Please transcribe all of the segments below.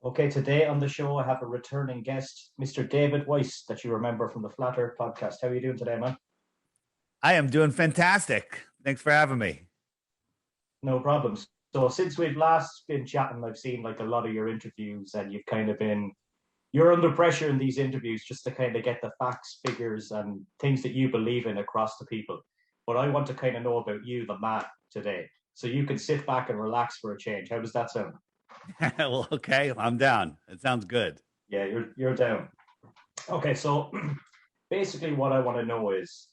Okay, today on the show, I have a returning guest, Mr. David Weiss, that you remember from the Flat Earth podcast. How are you doing today, man? I am doing fantastic. Thanks for having me. No problems. So, since we've last been chatting, I've seen like a lot of your interviews, and you're under pressure in these interviews just to kind of get the facts, figures, and things that you believe in across to people. But I want to kind of know about you, the man, today. So you can sit back and relax for a change. How does that sound? Well, okay, I'm down. It sounds good. Yeah, you're down. Okay, so basically what I want to know is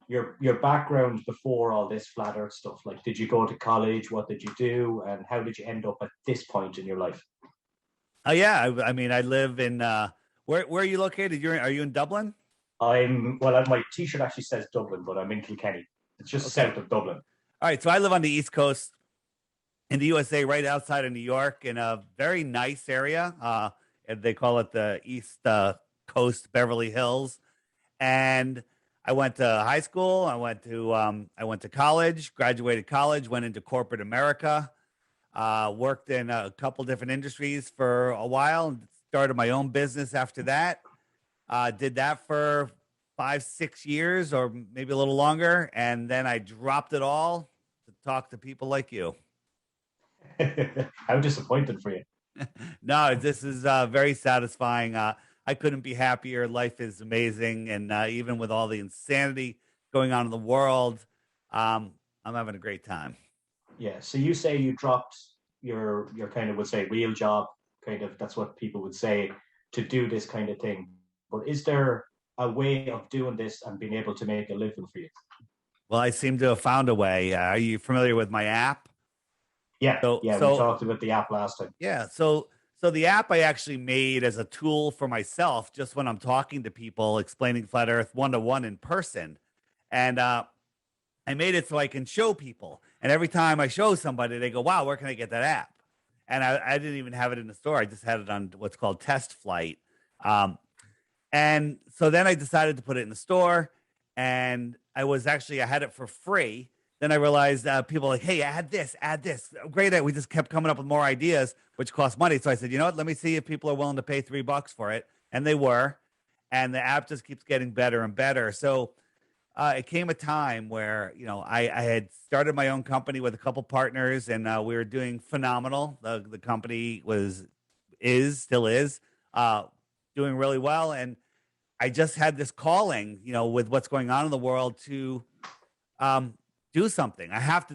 your background before all this flat earth stuff. Like, did you go to college? What did you do? And how did you end up at this point in your life? Oh yeah, I mean, I live in where are you located? Are you in Dublin? My t-shirt actually says Dublin, but I'm in Kilkenny. It's just Okay. south of Dublin. All right, so I live on the East Coast in the USA, right outside of New York, in a very nice area. And they call it the East Coast Beverly Hills. And I went to high school. I went to college, graduated college, went into corporate America. Worked in a couple different industries for a while and started my own business after that. Did that for 5, 6 years or maybe a little longer. And then I dropped it all to talk to people like you. How disappointed for you. No, this is very satisfying. I couldn't be happier. Life is amazing. And even with all the insanity going on in the world, I'm having a great time. Yeah. So you say you dropped your kind of would say real job, kind of that's what people would say to do this kind of thing. But is there a way of doing this and being able to make a living for you? Well, I seem to have found a way. Are you familiar with my app? Yeah, So, yeah, we so talked about the app last time. yeah, so the app I actually made as a tool for myself, just when I'm talking to people, explaining flat Earth one to one in person, and I made it so I can show people. And every time I show somebody, they go, "Wow, where can I get that app?" And I didn't even have it in the store. I just had it on what's called Test Flight. Um, and so then I decided to put it in the store, and I had it for free. Then I realized people were like, hey, add this. Great. We just kept coming up with more ideas, which cost money. So I said, you know what? Let me see if people are willing to pay $3 for it. And they were. And the app just keeps getting better and better. So it came a time where, I had started my own company with a couple partners, and we were doing phenomenal. The company still is, uh, doing really well. And I just had this calling, with what's going on in the world to um, do something. I have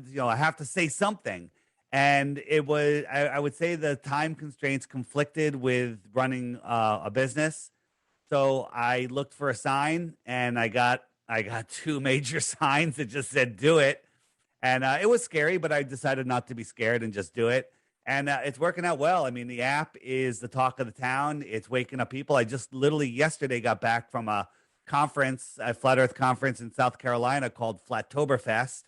to say something. And I would say the time constraints conflicted with running a business. So I looked for a sign, and I got two major signs that just said "do it," and it was scary, but I decided not to be scared and just do it. And it's working out well. I mean, the app is the talk of the town. It's waking up people. I just literally yesterday got back from a flat Earth conference in South Carolina called Flattoberfest,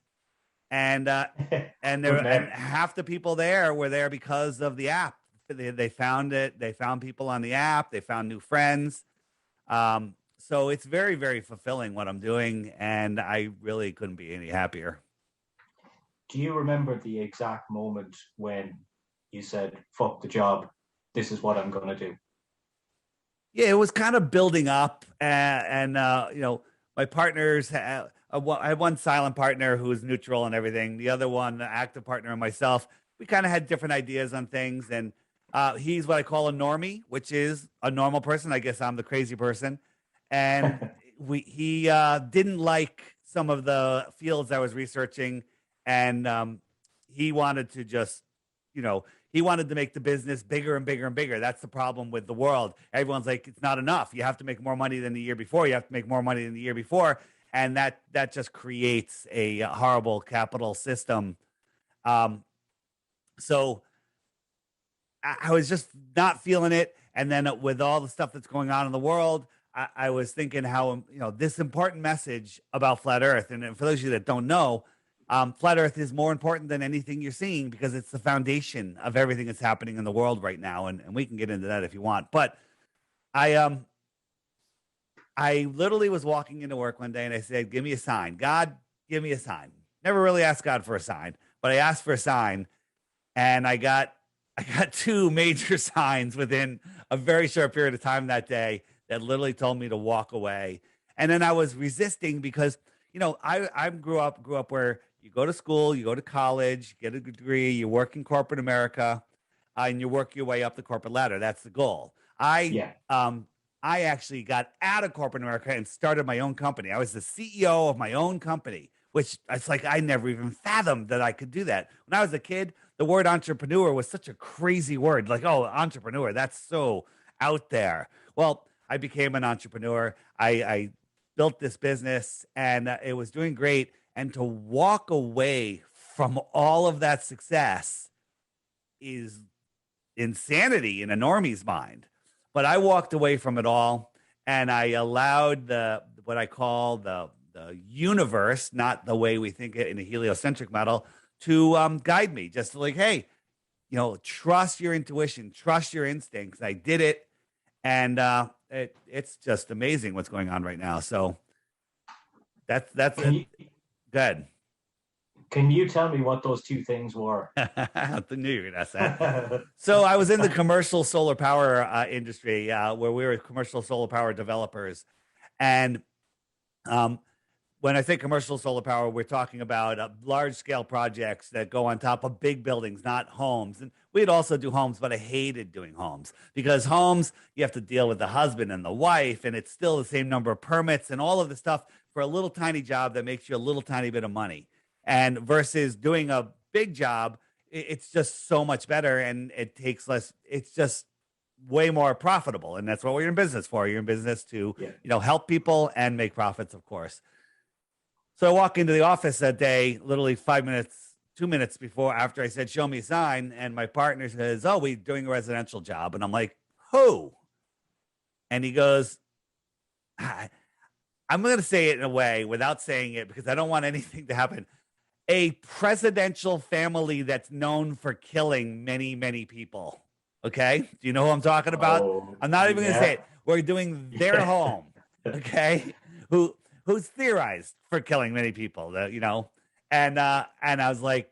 and Good name. half the people there were there because of the app. They found it. They found people on the app. They found new friends. So it's very, very fulfilling what I'm doing, and I really couldn't be any happier. Do you remember the exact moment when you said, fuck the job, this is what I'm going to do? Yeah, it was kind of building up, and my partners. I had one silent partner who was neutral and everything. The other one, the active partner, and myself, we kind of had different ideas on things. And he's what I call a normie, which is a normal person. I guess I'm the crazy person. And he didn't like some of the fields I was researching, and he wanted to just, you know, he wanted to make the business bigger and bigger and bigger. That's the problem with the world. Everyone's like, it's not enough. You have to make more money than the year before. You have to make more money than the year before, and that just creates a horrible capital system. Um, so I was just not feeling it. And then with all the stuff that's going on in the world, I was thinking how, this important message about flat Earth. And for those of you that don't know, flat Earth is more important than anything you're seeing because it's the foundation of everything that's happening in the world right now. And we can get into that if you want. But I I literally was walking into work one day and I said, "Give me a sign, God, give me a sign." Never really asked God for a sign, but I asked for a sign, and I got I got two major signs within a very short period of time that day that literally told me to walk away. And then I was resisting because, I grew up where you go to school, you go to college, get a degree, you work in corporate America, and you work your way up the corporate ladder. That's the goal. I Yeah. um I actually got out of corporate America and started my own company. I was the CEO of my own company, which it's like I never even fathomed that I could do that. When I was a kid, the word entrepreneur was such a crazy word. Like, oh, entrepreneur, that's so out there. Well, I became an entrepreneur. I built this business and it was doing great. And to walk away from all of that success is insanity in a normie's mind. But I walked away from it all and I allowed the what I call the universe, not the way we think it in a heliocentric model, to guide me. Just like, hey, trust your intuition, trust your instincts. I did it, and it's just amazing what's going on right now. So that's Can it. you Good. can you tell me what those two things were? I knew you were gonna ask that. So I was in the commercial solar power industry where we were commercial solar power developers, and um, when I say commercial solar power, we're talking about large scale projects that go on top of big buildings, not homes. And we'd also do homes, but I hated doing homes because homes, you have to deal with the husband and the wife, and it's still the same number of permits and all of the stuff for a little tiny job that makes you a little tiny bit of money. And versus doing a big job, it's just so much better and it takes less. It's just way more profitable. And that's what we're in business for. You're in business to, Yeah. help people and make profits, of course. So I walk into the office that day, literally 5 minutes, 2 minutes after I said, show me a sign. And my partner says, oh, we're doing a residential job. And I'm like, who? And he goes, I'm going to say it in a way without saying it because I don't want anything to happen. A presidential family that's known for killing many, many people. Okay. Do you know who I'm talking about? Oh, I'm not even going to say yeah. it. We're doing their home. Okay. Who's theorized for killing many people, and I was like,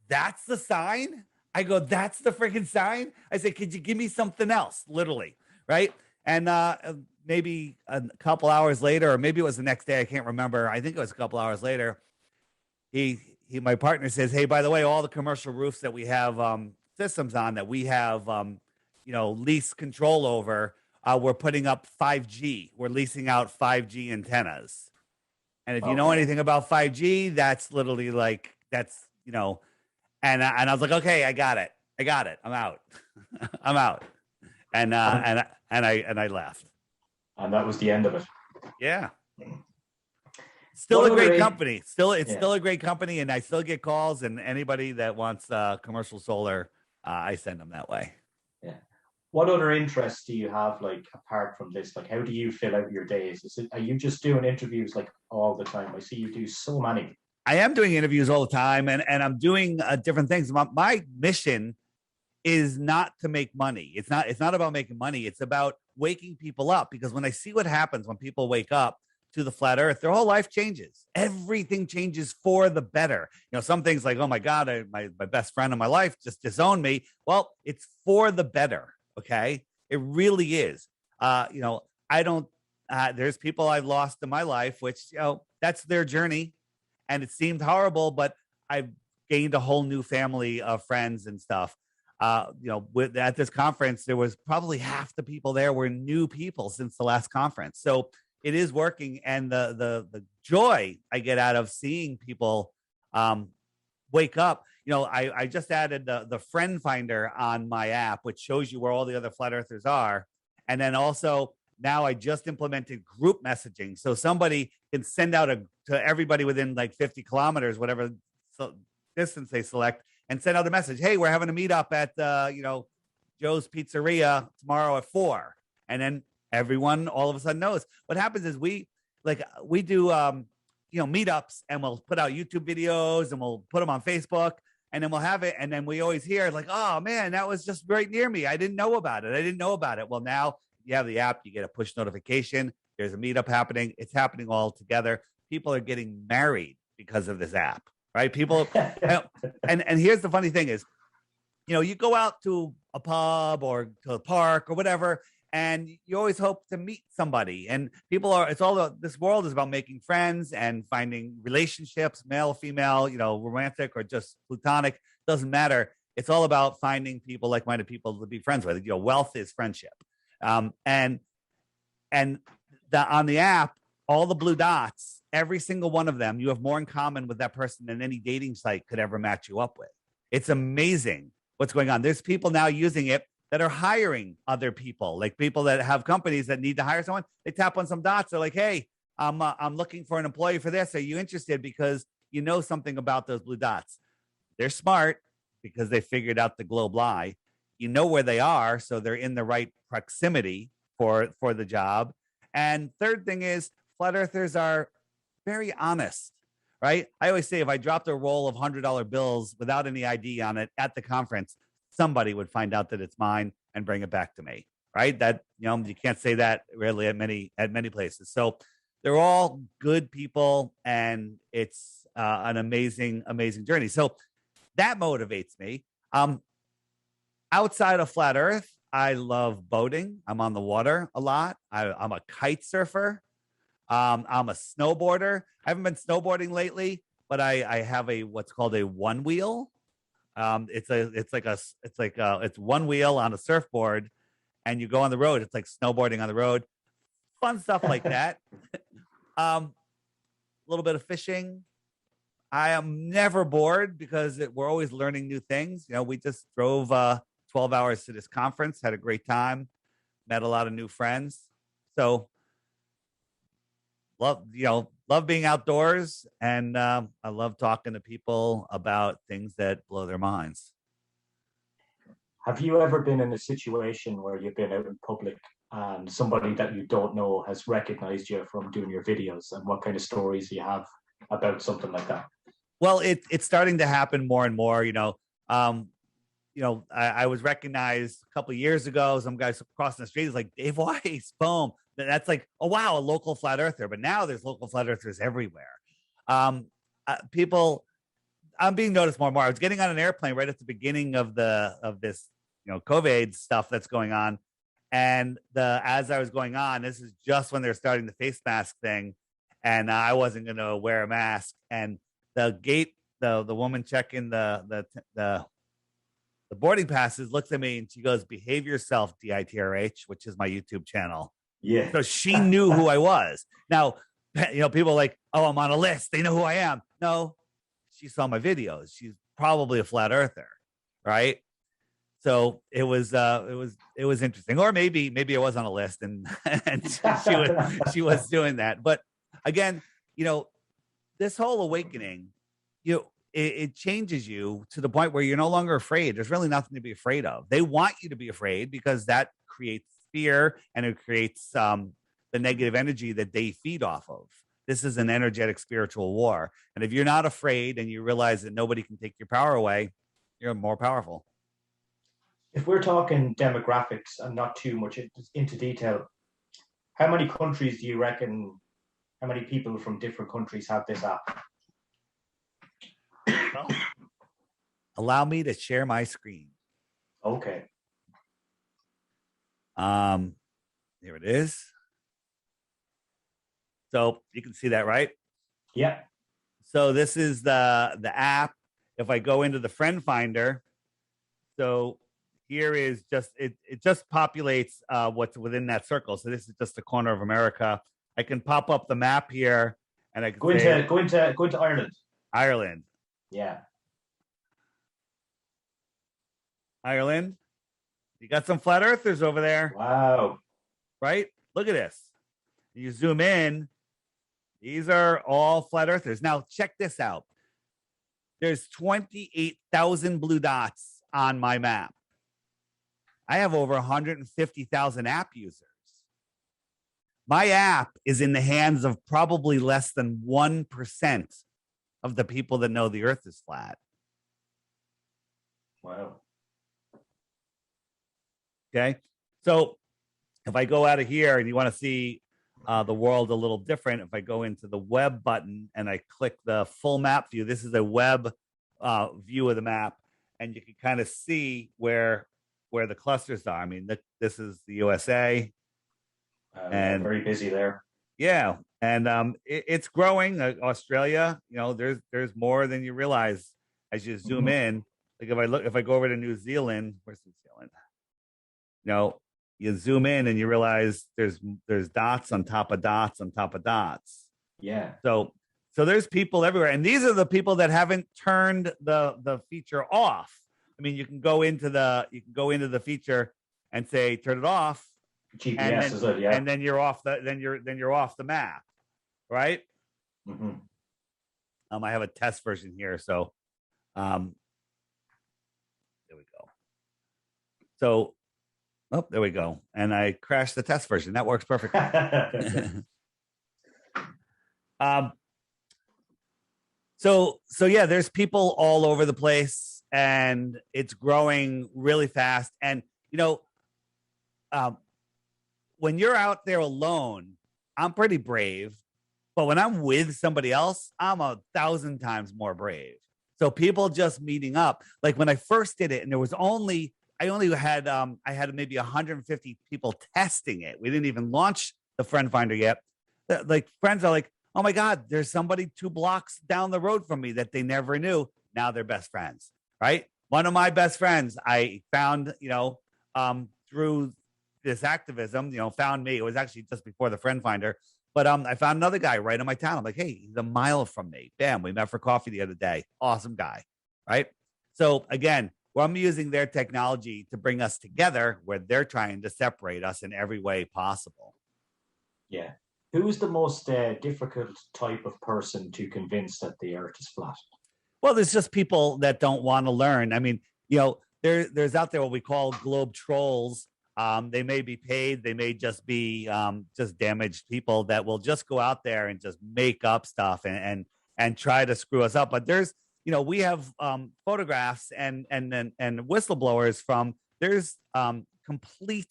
that's the sign. I go, that's the freaking sign. I said, could you give me something else? Literally, right? And maybe a couple hours later, or maybe it was the next day, I can't remember. I think it was a couple hours later. My partner says, hey, by the way, all the commercial roofs that we have systems on that we have lease control over. We're putting up 5G. We're leasing out 5G antennas. And if you know Okay. anything about 5G, that's literally like, and I was like, okay, I got it. I'm out. I'm out. And And, I left. and that was the end of it. Yeah. Still What a great other company. It's yeah. still a great company, and I still get calls. And anybody that wants commercial solar, I send them that way. Yeah. What other interests do you have, like apart from this? Like, how do you fill out your days? Are you just doing interviews like all the time? I see you do so many. I am doing interviews all the time, and I'm doing different things. My mission is not to make money. It's not about making money. It's about waking people up because when I see what happens when people wake up to the flat earth, their whole life changes. Everything changes for the better. Some things like, oh my God, my best friend in my life just disowned me. Well, it's for the better. Okay. It really is. I don't, there's people I've lost in my life, which, that's their journey and it seemed horrible, but I've gained a whole new family of friends and stuff. At this conference, there was probably half the people there were new people since the last conference. So it is working. And the joy I get out of seeing people wake up. I just added the friend finder on my app, which shows you where all the other flat earthers are. And then also now I just implemented group messaging. So somebody can send out to everybody within like 50 kilometers, whatever distance they select, and send out a message. Hey, we're having a meetup at, Joe's Pizzeria tomorrow at 4. And then everyone all of a sudden knows. What happens is we do, meetups and we'll put out YouTube videos and we'll put them on Facebook and then we'll have it. And then we always hear like, oh man, that was just right near me. I didn't know about it. Well, now you have the app, you get a push notification. There's a meetup happening. It's happening all together. People are getting married because of this app, right? People, and here's the funny thing is you go out to a pub or to a park or whatever, and you always hope to meet somebody. And this world is about making friends and finding relationships, male, female, romantic or just platonic, doesn't matter. It's all about finding people, like-minded people to be friends with. Wealth is friendship. And on the app, all the blue dots, every single one of them, you have more in common with that person than any dating site could ever match you up with. It's amazing what's going on. There's people now using it that are hiring other people, like people that have companies that need to hire someone. They tap on some dots. They're like, hey, I'm looking for an employee for this. Are you interested? Because you know something about those blue dots. They're smart because they figured out the globe lie. You know where they are, so they're in the right proximity for the job. And third thing is, flat earthers are very honest, right? I always say if I dropped a roll of $100 bills without any ID on it at the conference, somebody would find out that it's mine and bring it back to me, right? That, you can't say that really at many places. So they're all good people, and it's an amazing, amazing journey. So that motivates me. Outside of flat earth, I love boating. I'm on the water a lot. I'm a kite surfer. I'm a snowboarder. I haven't been snowboarding lately, but I have what's called a one wheel. It's one wheel on a surfboard, and you go on the road. It's like snowboarding on the road. Fun stuff like that. A little bit of fishing. I am never bored because we're always learning new things. We just drove 12 hours to this conference, had a great time, met a lot of new friends. So love being outdoors, and I love talking to people about things that blow their minds. Have you ever been in a situation where you've been out in public and somebody that you don't know has recognized you from doing your videos, and what kind of stories you have about something like that? Well, it's starting to happen more and more. I was recognized a couple of years ago. Some guys crossing the street is like, Dave Weiss, boom. That's like, oh, wow, a local flat earther. But now there's local flat earthers everywhere. I'm being noticed more and more. I was getting on an airplane right at the beginning of this, COVID stuff that's going on. And as I was going on, this is just when they're starting the face mask thing. And I wasn't going to wear a mask. And the gate, the woman checking the boarding passes looks at me and she goes, "Behave yourself, DITRH," which is my YouTube channel. Yeah. So she knew who I was. Now, people are like, "Oh, I'm on a list. They know who I am." No, she saw my videos. She's probably a flat earther, right? So it was interesting. Or maybe I was on a list and she was doing that. But again, this whole awakening, it changes you to the point where you're no longer afraid. There's really nothing to be afraid of. They want you to be afraid because that creates fear, and it creates the negative energy that they feed off of. This is an energetic spiritual war. And if you're not afraid and you realize that nobody can take your power away, you're more powerful. If we're talking demographics and not too much into detail, how many countries do you reckon, how many people from different countries have this app? Well, allow me to share my screen. Okay. Here it is. So you can see that, right? Yeah. So this is the app. If I go into the friend finder, so here is just it just populates what's within that circle. So this is just the corner of America. I can pop up the map here, and I can go into Ireland. Ireland. Yeah. Ireland. You got some flat earthers over there. Wow. Right? Look at this. You zoom in. These are all flat earthers. Now, check this out. There's 28,000 blue dots on my map. I have over 150,000 app users. My app is in the hands of probably less than 1% of the people that know the earth is flat. Wow. Okay. So if I go out of here and you want to see the world a little different, if I go into the web button and I click the full map view, this is a web view of the map. and you can kind of see where the clusters are. I mean, this is the USA, Yeah, and very busy there. yeah, and it's growing. Australia, there's more than you realize as you zoom Mhm. in. Like if I go over to New Zealand, where's New Zealand? You zoom in and you realize there's dots on top of dots on top of dots. Yeah. So there's people everywhere, and these are the people that haven't turned the feature off. I mean, you can go into the feature and say turn it off, and GPS then is it? Yeah. you're off you're off the map, right? Hmm. I have a test version here, so um, there we go. So, oh, there we go, and I crashed the test version. That works perfectly. um, so yeah, there's people all over the place, and it's growing really fast. And um, when you're out there alone, I'm pretty brave. But when I'm with somebody else, I'm 1,000 times more brave. So people just meeting up, like when I first did it, and I only had I had maybe 150 people testing it. We didn't even launch the friend finder yet. Like friends are like, oh my God, there's somebody 2 blocks down the road from me that they never knew. Now they're best friends, right? One of my best friends I found, through this activism, found me. It was actually just before the friend finder. But I found another guy right in my town. I'm like, hey, he's a mile from me. Bam, we met for coffee the other day. Awesome guy, right? So again, I'm using their technology to bring us together where they're trying to separate us in every way possible. Yeah. Who's the most difficult type of person to convince that the Earth is flat? Well, there's just people that don't want to learn. I mean, there's out there what we call globe trolls. They may be paid. They may just be just damaged people that will just go out there and just make up stuff and try to screw us up. But we have photographs and whistleblowers from there's complete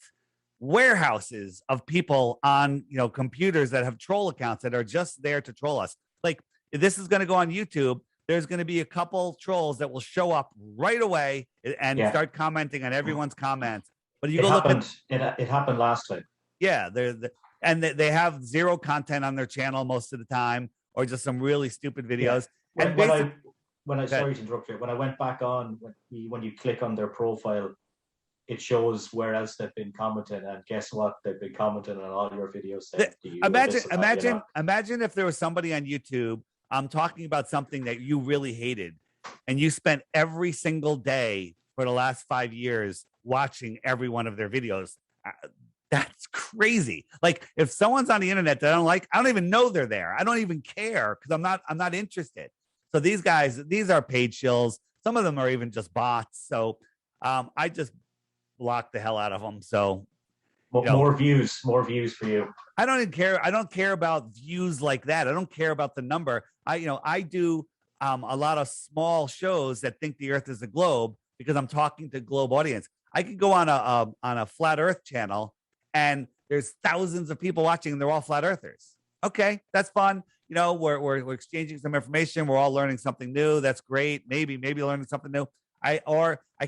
warehouses of people on computers that have troll accounts that are just there to troll us. Like if this is going to go on YouTube, there's going to be a couple trolls that will show up right away and start commenting on everyone's comments. But you look at it happened last time. Yeah, they have zero content on their channel most of the time, or just some really stupid videos. Yeah. And when I sorry to interrupt you, when I went back on, when you click on their profile, it shows where else they've been commenting, and guess what? They've been commenting on all your videos. Imagine if there was somebody on YouTube talking about something that you really hated, and you spent every single day for the last 5 years watching every one of their videos. That's crazy. Like if someone's on the internet that I don't like, I don't even know they're there. I don't even care because I'm not interested. So these guys, these are paid shills. Some of them are even just bots. So I just block the hell out of them. So more views for you. I don't even care. I don't care about views like that. I don't care about the number. I do a lot of small shows that think the Earth is a globe because I'm talking to globe audience. I could go on a flat Earth channel and there's thousands of people watching and they're all flat earthers. Okay, that's fun. We're exchanging some information. We're all learning something new. That's great. Maybe learning something new. I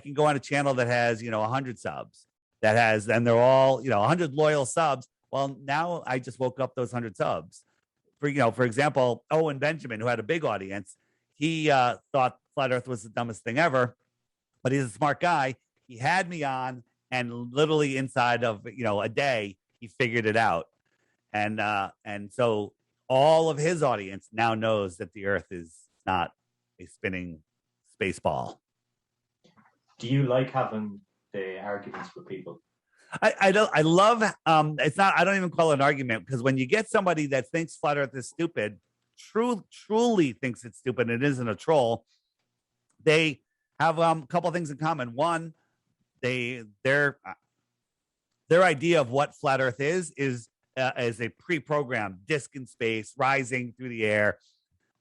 can go on a channel that has 100 subs and they're all 100 loyal subs. Well, now I just woke up those 100 subs. For example, Owen Benjamin, who had a big audience, he thought flat Earth was the dumbest thing ever, but he's a smart guy. He had me on, and literally inside of a day, he figured it out, and so all of his audience now knows that the Earth is not a spinning space ball. Do you like having the arguments with people? I don't. I love. It's not. I don't even call it an argument because when you get somebody that thinks flat Earth is stupid, truly thinks it's stupid, and it isn't a troll. They have a couple of things in common. One, their idea of what flat Earth is a pre-programmed disk in space, rising through the air,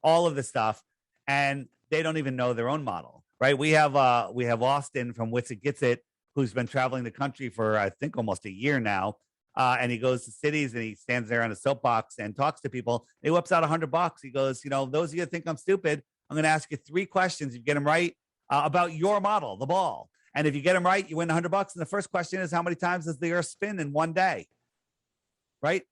all of the stuff, and they don't even know their own model. Right? We have Austin from Wits It Gets It, who's been traveling the country for I think almost a year now, and he goes to cities and he stands there on a soapbox and talks to people. He whips out $100. He goes, those of you that think I'm stupid, I'm going to ask you 3 questions. If you get them right, about your model, the ball. And if you get them right, you win $100. And the first question is, how many times does the Earth spin in one day? Right?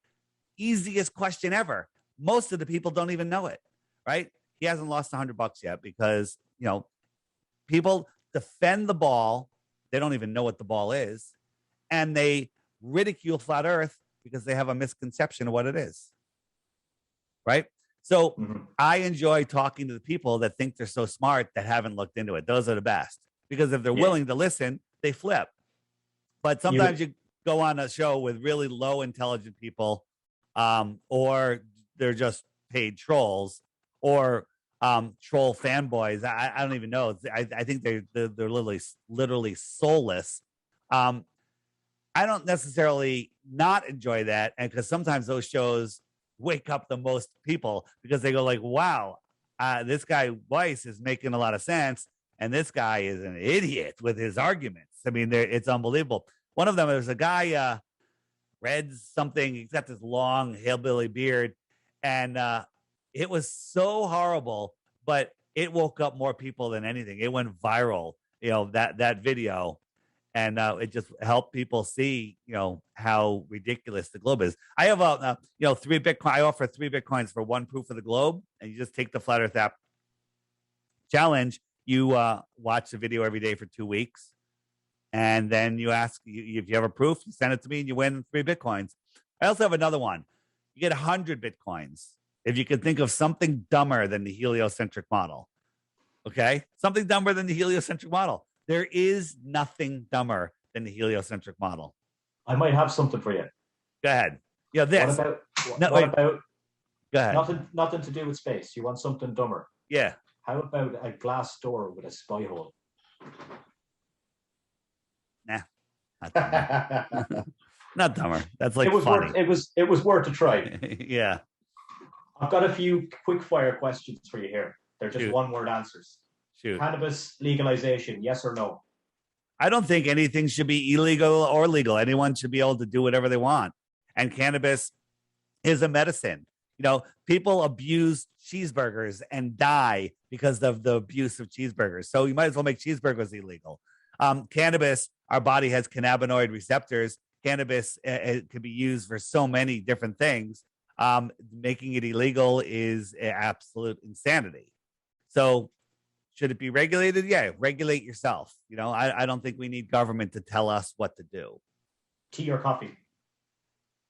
Easiest question ever. Most of the people don't even know it. Right? He hasn't lost $100 yet because, you know, people defend the ball. They don't even know what the ball is. And they ridicule flat Earth because they have a misconception of what it is. Right? So I enjoy talking to the people that think they're so smart that haven't looked into it. Those are the best because if they're willing to listen, they flip. But sometimes you go on a show with really low intelligent people, or they're just paid trolls, or troll fanboys. I don't even know. I think they're literally soulless. I don't necessarily not enjoy that, and because sometimes those shows wake up the most people because they go like, wow, this guy Weiss is making a lot of sense, and this guy is an idiot with his arguments. I mean, it's unbelievable. One of them, there's a guy, read something, he's got this long hillbilly beard, and it was so horrible, but it woke up more people than anything. It went viral, you know, that video. And it just helped people see, you know, how ridiculous the globe is. I have you know, 3 Bitcoin. I offer 3 Bitcoins for 1 proof of the globe, and you just take the Flat Earth app challenge. You watch the video every day for 2 weeks, and then you ask if you have a proof. You send it to me, and you win 3 Bitcoins. I also have another one. You get 100 Bitcoins if you can think of something dumber than the heliocentric model. Okay, something dumber than the heliocentric model. There is nothing dumber than the heliocentric model. I might have something for you. Go ahead. Yeah, this. What about? Go ahead. Nothing to do with space. You want something dumber? Yeah. How about a glass door with a spy hole? Nah, not dumber. Not dumber. That's like funny. It was worth a try. Yeah. I've got a few quick fire questions for you here. They're just Shoot. 1-word answers. Shoot. Cannabis legalization, yes or no? I don't think anything should be illegal or legal. Anyone should be able to do whatever they want. And cannabis is a medicine. You know, people abuse cheeseburgers and die because of the abuse of cheeseburgers. So you might as well make cheeseburgers illegal. Cannabis, our body has cannabinoid receptors. Cannabis can be used for so many different things. Making it illegal is absolute insanity. So should it be regulated? Yeah, regulate yourself. You know, I don't think we need government to tell us what to do. Tea or coffee?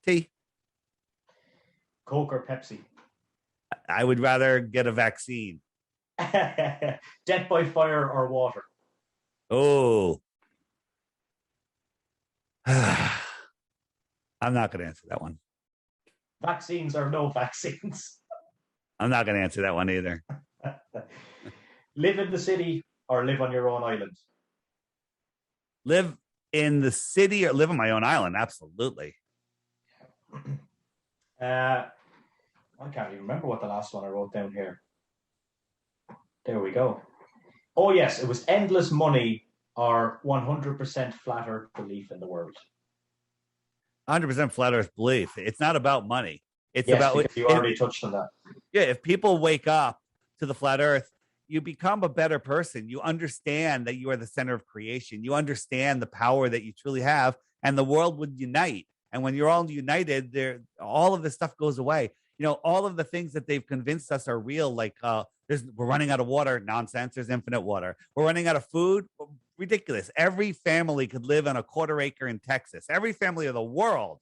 Tea. Coke or Pepsi? I would rather get a vaccine. Death by fire or water? Oh. I'm not going to answer that one. Vaccines or no vaccines? I'm not going to answer that one either. Live in the city or live on your own island? Live in the city or live on my own island? Absolutely. I can't even remember what the last one I wrote down here. There we go. Oh, yes. It was endless money or 100% flat earth belief in the world. 100% flat earth belief. It's not about money. It's yes, about you already touched on that. Yeah, if people wake up to the flat earth, you become a better person. You understand that you are the center of creation. You understand the power that you truly have, and the world would unite. And when you're all united, all of this stuff goes away. You know, all of the things that they've convinced us are real, like we're running out of water, nonsense. There's infinite water. We're running out of food, ridiculous. Every family could live on a 1/4 acre in Texas. Every family of the world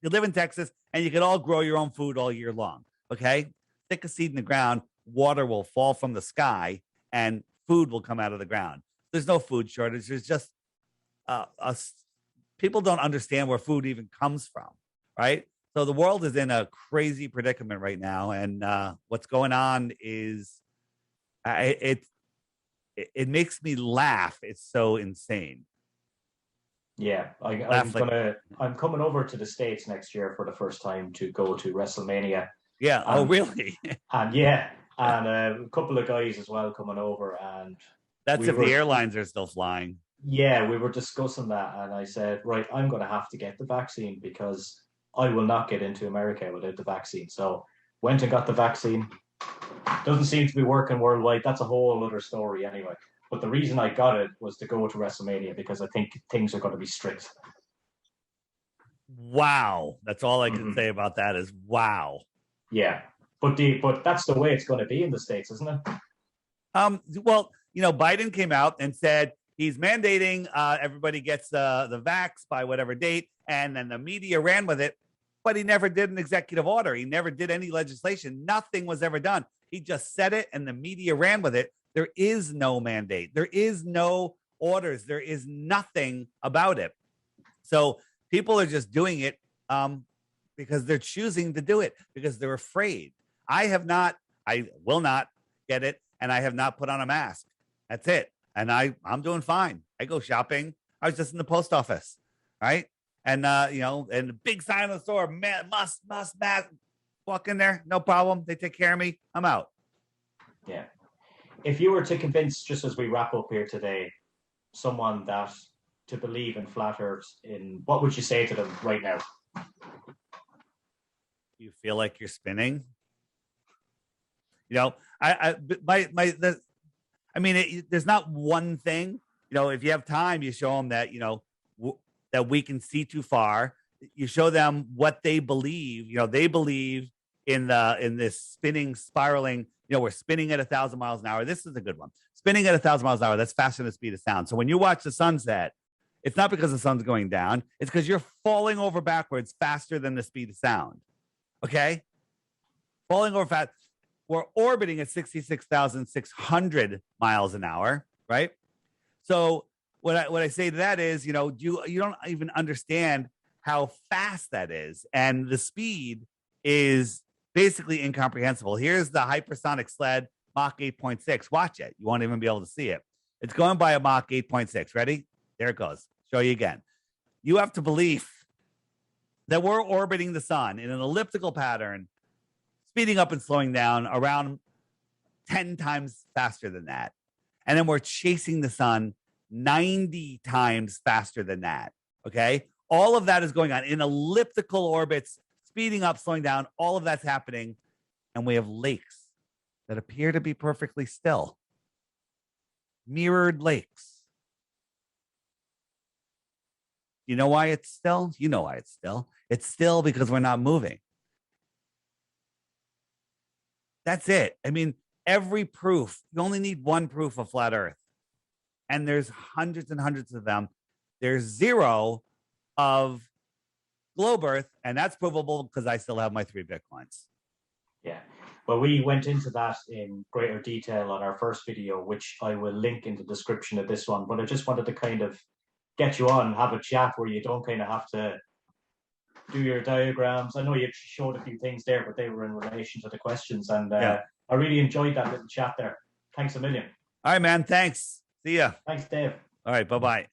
could live in Texas, and you could all grow your own food all year long. Okay, stick a seed in the ground, water will fall from the sky, and food will come out of the ground. There's no food shortage. There's just people don't understand where food even comes from, right? So the world is in a crazy predicament right now, and what's going on is it makes me laugh. It's so insane. Yeah, I'm coming over to the States next year for the first time to go to WrestleMania. Yeah. Oh, really? And yeah, and a couple of guys as well coming over, and that's if the airlines are still flying. Yeah, we were discussing that, and I said, right, I'm going to have to get the vaccine because I will not get into America without the vaccine. So went and got the vaccine. Doesn't seem to be working worldwide. That's a whole other story anyway. But the reason I got it was to go to WrestleMania because I think things are going to be strict. Wow. That's all I can Mm-hmm. say about that is wow. Yeah, but that's the way it's going to be in the States, isn't it? Well, Biden came out and said he's mandating everybody gets the vax by whatever date, and then the media ran with it, but he never did an executive order. He never did any legislation. Nothing was ever done. He just said it, and the media ran with it. There is no mandate. There is no orders. There is nothing about it. So people are just doing it because they're choosing to do it because they're afraid. I will not get it, and I have not put on a mask. That's it. And I'm doing fine. I go shopping. I was just in the post office, right? And and the big sign on the store, must mask. Walk in there, no problem. They take care of me. I'm out. Yeah. If you were to convince, just as we wrap up here today, someone that to believe in flat Earth, what would you say to them right now? You feel like you're spinning. There's not one thing. If you have time, you show them that that we can see too far. You show them what they believe. They believe in this spinning, spiraling. We're spinning at 1,000 miles an hour. This is a good one. Spinning at 1,000 miles an hour. That's faster than the speed of sound. So when you watch the sunset, it's not because the sun's going down. It's because you're falling over backwards faster than the speed of sound. Okay, falling over fast. We're orbiting at 66,600 miles an hour, right? So what I say to that is, you don't even understand how fast that is, and the speed is basically incomprehensible. Here's the hypersonic sled, Mach 8.6. Watch it. You won't even be able to see it. It's going by a Mach 8.6. Ready? There it goes. Show you again. You have to believe that we're orbiting the sun in an elliptical pattern, speeding up and slowing down around 10 times faster than that. And then we're chasing the sun 90 times faster than that. Okay. All of that is going on in elliptical orbits, speeding up, slowing down. All of that's happening. And we have lakes that appear to be perfectly still. Mirrored lakes. You know why it's still? You know why it's still. It's still because we're not moving. That's it. I mean, every proof, you only need one proof of flat Earth. And there's hundreds and hundreds of them. There's zero of globe Earth, and that's provable because I still have my 3 Bitcoins. Yeah. Well, we went into that in greater detail on our first video, which I will link in the description of this one. But I just wanted to kind of get you on, have a chat where you don't kind of have to do your diagrams. I know you showed a few things there, but they were in relation to the questions. And I really enjoyed that little chat there. Thanks a million. All right, man. Thanks. See ya. Thanks, Dave. All right. Bye-bye.